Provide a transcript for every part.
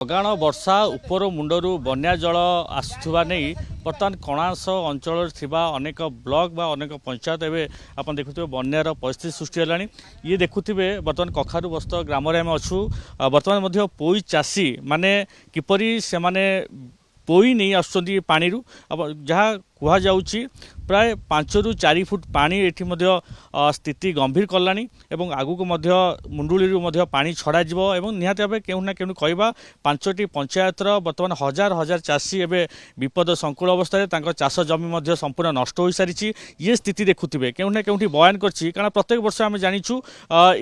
ଲଗାଣ ବର୍ଷା ଉପର ମୁଣ୍ଡରୁ ବନ୍ୟା ଜଳ ଆସୁଥିବା ନେଇ ବର୍ତ୍ତମାନ କଣାସ ଅଞ୍ଚଳରେ ଥିବା ଅନେକ ବ୍ଲକ ବା ଅନେକ ପଞ୍ଚାୟତ ଏବେ ଆପଣ ଦେଖୁଥିବେ ବନ୍ୟାର ପରିସ୍ଥିତି ସୃଷ୍ଟି ହେଲାଣି। ଇଏ ଦେଖୁଥିବେ ବର୍ତ୍ତମାନ କଖାରୁ ବସ୍ତ ଗ୍ରାମରେ ଆମେ ଅଛୁ। ବର୍ତ୍ତମାନ ମଧ୍ୟ ପୋଇ ଚାଷୀ ମାନେ କିପରି ସେମାନେ ପୋଇ ନେଇ ଆସୁଛନ୍ତି ପାଣିରୁ ଯାହା କୁହାଯାଉଛି ପ୍ରାୟ 5 ରୁ 4 ଫୁଟ ପାଣି ଏଠି ମଧ୍ୟ ସ୍ଥିତି ଗମ୍ଭୀର କଲାଣି ଏବଂ ଆଗକୁ ମଧ୍ୟ ମୁଣ୍ଡୁଳିରୁ ମଧ୍ୟ ପାଣି ଛଡ଼ାଯିବ ଏବଂ ନିହାତି ଭାବେ କେଉଁ ନା କେଉଁ କହିବା 5ଟି ପଞ୍ଚାୟତର ବର୍ତ୍ତମାନ ହଜାର ହଜାର ଚାଷୀ ଏବେ ବିପଦ ସଂକୁଳ ଅବସ୍ଥାରେ ତାଙ୍କ ଚାଷ ଜମି ମଧ୍ୟ ସମ୍ପୂର୍ଣ୍ଣ ନଷ୍ଟ ହୋଇସାରିଛି। ଇଏ ସ୍ଥିତି ଦେଖୁଥିବେ କେଉଁ ନା କେଉଁଠି ବୟାନ କରିଛି କାରଣ ପ୍ରତ୍ୟେକ ବର୍ଷ ଆମେ ଜାଣିଛୁ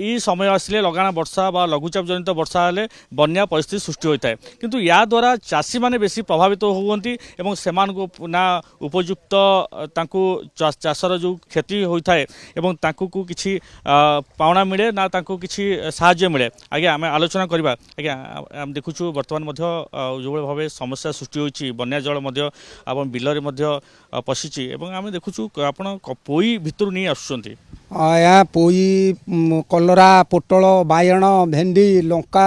ଏହି ସମୟ ଆସିଲେ ଲଗାଣ ବର୍ଷା ବା ଲଘୁଚାପ ଜନିତ ବର୍ଷା ହେଲେ ବନ୍ୟା ପରିସ୍ଥିତି ସୃଷ୍ଟି ହୋଇଥାଏ କିନ୍ତୁ ୟା ଦ୍ୱାରା ଚାଷୀମାନେ ବେଶୀ ପ୍ରଭାବିତ ହୁଅନ୍ତି ଏବଂ ସେମାନଙ୍କୁ ନା ଉପଯୁକ୍ତ ତାଙ୍କୁ ଚାଷର ଯେଉଁ କ୍ଷତି ହୋଇଥାଏ ଏବଂ ତାଙ୍କୁ କିଛି ପାଉଣା ମିଳେ ନା ତାଙ୍କୁ କିଛି ସାହାଯ୍ୟ ମିଳେ। ଆଜ୍ଞା ଆମେ ଆଲୋଚନା କରିବା। ଆଜ୍ଞା ଆମେ ଦେଖୁଛୁ ବର୍ତ୍ତମାନ ମଧ୍ୟ ଯେଉଁଭଳି ଭାବେ ସମସ୍ୟା ସୃଷ୍ଟି ହୋଇଛି ବନ୍ୟା ଜଳ ମଧ୍ୟ ଆପଣ ବିଲରେ ମଧ୍ୟ ପଶିଛି ଏବଂ ଆମେ ଦେଖୁଛୁ ଆପଣ ପୋଇ ଭିତରୁ ନେଇ ଆସୁଛନ୍ତି। ଆଜ୍ଞା ପୋଇ କଲରା ପୋଟଳ ବାଇଗଣ ଭେଣ୍ଡି ଲଙ୍କା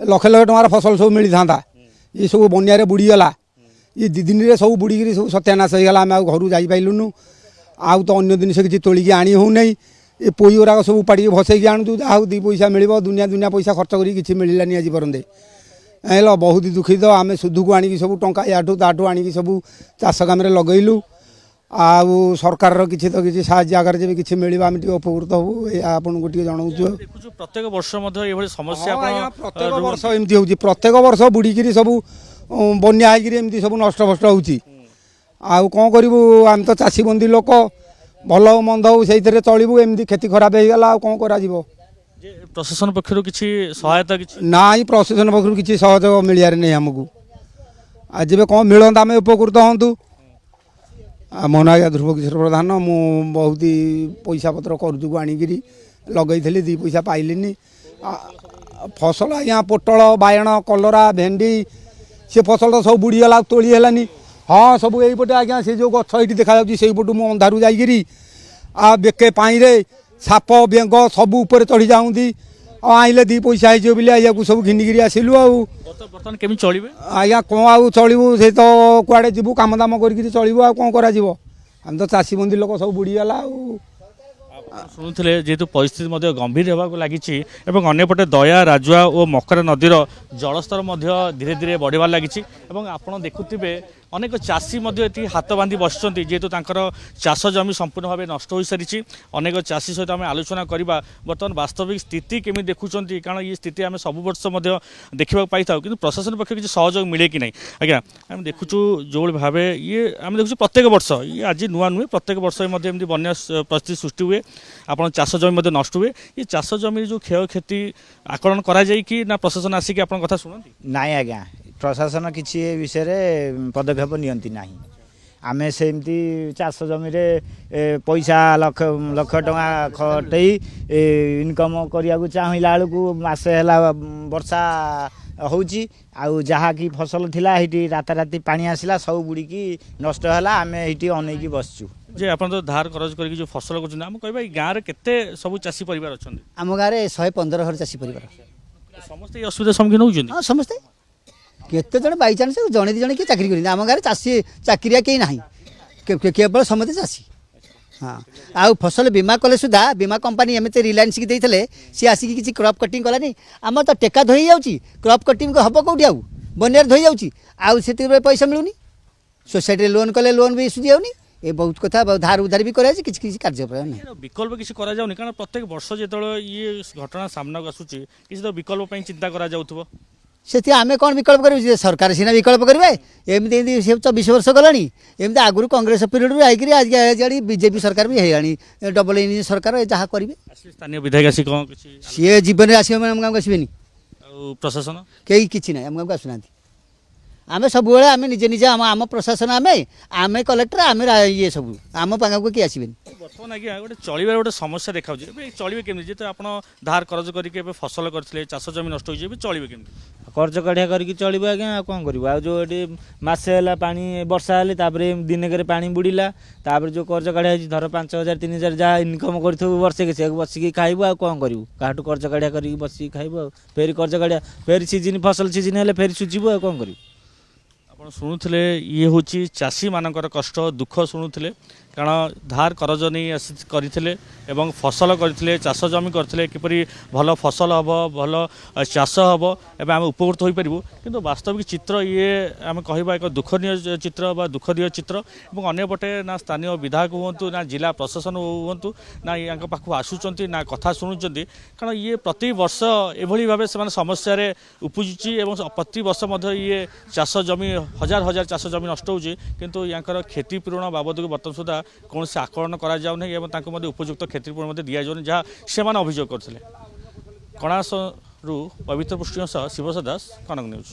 ଲକ୍ଷ ଲକ୍ଷ ଟଙ୍କାର ଫସଲ ସବୁ ମିଳିଥାନ୍ତା ଏ ସବୁ ବନ୍ୟାରେ ବୁଡ଼ିଗଲା। ये 2 दिन सब बुड़ी सब सत्यानाश होगा आम घर जापारूँ आउ तो अन्य जिन किसी तोलिकी आनी हो नहीं ये पोई गुराक सब उपाड़ी भसैकी आणुचु जहाँ 2 पैसा मिल दुनिया दुनिया पैसा खर्च करी किसी मिलानी आज पर्यंत हेल बहुत दुखित आम सुधु को आणिकी सब टंका याठू ताठू आणिकी सब चाष काम लगेलु आउ सरकार किसी तो किसी साहाय्य आकार जब किसी मिल आम उपकृत हबू आपन को जनाऊँ। प्रत्येक वर्ष समस्या प्रत्येक वर्ष एमती हो प्रत्येक वर्ष बुड़ीकी सब बन्या होमती सब नष्ट भष्ट हो कौन करूँ आम तो चाषी बंदी लोक भल मंद हो से चलू एमती खेती खराब हो गला कौन करा प्रशासन पक्षर किसी सहायता ना प्रशासन पक्ष किसी सहयोग मिलियार नहीं आमको आज कौन मिलता आम उपकृत हूँ। मो ना ध्रुव किशोर प्रधान मु बहुत पैसा पत्र कर्जू आणिकी लगे 2 पैसा पाइलिनी फसल आज्ञा पोटल बाइगण कलरा भेंडी से फसल तो सब बुड़ीगला तोली है हाँ सब यहीपटे आज्ञा से जो गछ ये देखा से पटू मुझे अंधारू जाइरी बेके पाई साप बेंग सब उपर चढ़ी जाऊँगी आइले 2 पैसा हो बोले को सब घिनिकी आसिलु केमी चलिबे आज्ञा कौन आउ चलू से तो कुआड़े जीवु काम दाम कर चलू आ कौन करा आम तो चाषी बंदी लोक सब बुड़ीगला शुणुले जेहेतु परिस्थिति गंभीर होगा लगी अंपटे दया राजुआ और मकरा नदीर जलस्तर धीरे धीरे बढ़िबार लगी आपड़ देखुवे अनेक चाषी ये हाथ बांधि बस जेहेतु चाष जमी संपूर्ण भाव नष्ट हो सारी अनेक चाषी सहित आम आलोचना करवा बर्तमान वास्तविक स्थिति केमी देखुं कारण ये स्थिति आम सब वर्ष देखा पाई था कि प्रशासन पक्ष किसी सहयोग मिले कि नहीं। आज्ञा आम देखुचु जो भाव ये आम देखुँ प्रत्येक वर्ष ये आज नुआ नुहे प्रत्येक वर्ष एमती बन्या परिस्थिति सृष्टि हुए आप चाष जमी नष्ट हुए ये चाष जमी जो क्षय क्षति आकलन करा कि ना प्रशासन आसिक आप कथा शुणती नाई आज्ञा प्रशासन किसी विषय में पदक्षेप नियंती ना आमे सेमती चाष जमी पैसा लक्ष लक्ष टंका खटई इनकम करने चाहिला बेलू मसे है वर्षा होची जहाँ की फसल थिला हिटी राताराति पानी आसला सब बुड़ीकी नष्ट है आम ये अनेक बसचु जे आप तो धार करज करके जो फसल कर गाँव में केते सब चाषी परिवार अच्छा आम गाँव में 115 घर चाषी परिवार समस्त असुविधा सम्मुखीन होती हाँ समस्ते केते जन बाई चांस जड़े 2 जन किए चाकरी कर आम गाँव में चाषी चाकरिया कहीं ना केवल समस्ते चाषी हाँ आउ फसल बीमा कले सुधा बीमा कंपनी एम रिलायंस की देते सी आसिक किसी क्रॉप कटिंग कलानी आम तो टेका धोई जाऊँगी क्रॉप कटिंग हम कौटी आउ बनियार धोई जाऊँगी पैसा मिलूनी सोसाइटी लोन कले लोन भी सुझी जाऊनी ये बहुत कथा धार उधार भी कराई किसी किसी कार्य नहीं विकल्प किसी करा जाउनी कारण प्रत्येक वर्ष जो ये घटना सामना आसूची किसी तो विकल्प चिंता करा जाउथबो से आम कौन विकल्प करें सरकार सीना विकल्प करेंगे एमती 24 वर्ष गलानी एमती आगुरी कांग्रेस पीरियड भी आई आज बीजेपी सरकार भी है डबल इंजिन सरकार जहाँ करेंगे स्थानीय विधायक आसी कौन सी जीवन में आस गाँव आसबे प्रशासन कहीं किसी ना आम गाँव को आसुना आमे सबुबले आमे निजे निजे आम प्रशासन आमे कलेक्टर आमे ये सब आम पाखक किए आसबेनि बर्तमान आज्ञा गोटे चलबार गोटे समस्या देखा चलिए केमी जिते आप धार करज करके फसल करते चाष जमी नष्ट हो चलिए केमी कर्ज काढ़िया करके चलू आज्ञा कौन करूँ आ जो मसे है पानी वर्षा हेले दिनक पानी बुड़ीला जो कर्ज काढ़िया धर 5,000 3,000 जहाँ इनकम कर वर्षे के बसिकी खाइबू आ कौन करूँ क्या कर्ज काढ़िया करके बसिकी खाइबू फेर कर्ज काढ़िया फेर सीजन फसल सीजन हेले फेर सुझीबू आ कौन करूँ ଆପଣ ଶୁଣୁଥିଲେ ଇଏ ହେଉଛି ଚାଷୀମାନଙ୍କର କଷ୍ଟ ଦୁଃଖ ଶୁଣୁଥିଲେ କାରଣ ଧାର କରଜ ନେଇ କରିଥିଲେ ଏବଂ ଫସଲ କରିଥିଲେ ଚାଷ ଜମି କରିଥିଲେ କିପରି ଭଲ ଫସଲ ହେବ ଭଲ ଚାଷ ହେବ ଏବଂ ଆମେ ଉପକୃତ ହୋଇପାରିବୁ କିନ୍ତୁ ବାସ୍ତବିକ ଚିତ୍ର ଇଏ ଆମେ କହିବା ଏକ ଦୁଃଖନୀୟ ଚିତ୍ର ବା ଦୁଃଖନୀୟ ଚିତ୍ର ଏବଂ ଅନ୍ୟପଟେ ନା ସ୍ଥାନୀୟ ବିଧାୟକ ହୁଅନ୍ତୁ ନା ଜିଲ୍ଲା ପ୍ରଶାସନ ହୁଅନ୍ତୁ ନା ୟାଙ୍କ ପାଖକୁ ଆସୁଛନ୍ତି ନା କଥା ଶୁଣୁଛନ୍ତି କାରଣ ଇଏ ପ୍ରତିବର୍ଷ ଏଭଳି ଭାବେ ସେମାନେ ସମସ୍ୟାରେ ଉପୁଜୁଛି ଏବଂ ପ୍ରତିବର୍ଷ ମଧ୍ୟ ଇଏ ଚାଷ ଜମି हजार हजार चाष जमी नष्ट होची किंतु यांकर क्षतिपूरण बाबद बर्तमान सुधा कौन से आकलन करा जाउ नै एवं तांको मध्ये उपयुक्त क्षतिपूरण मध्ये दिया जाउनी जहाँ से माने अभियोग करथिले कणास रु पवित्र पुष्टियों सह शिवदास कनक न्यूज।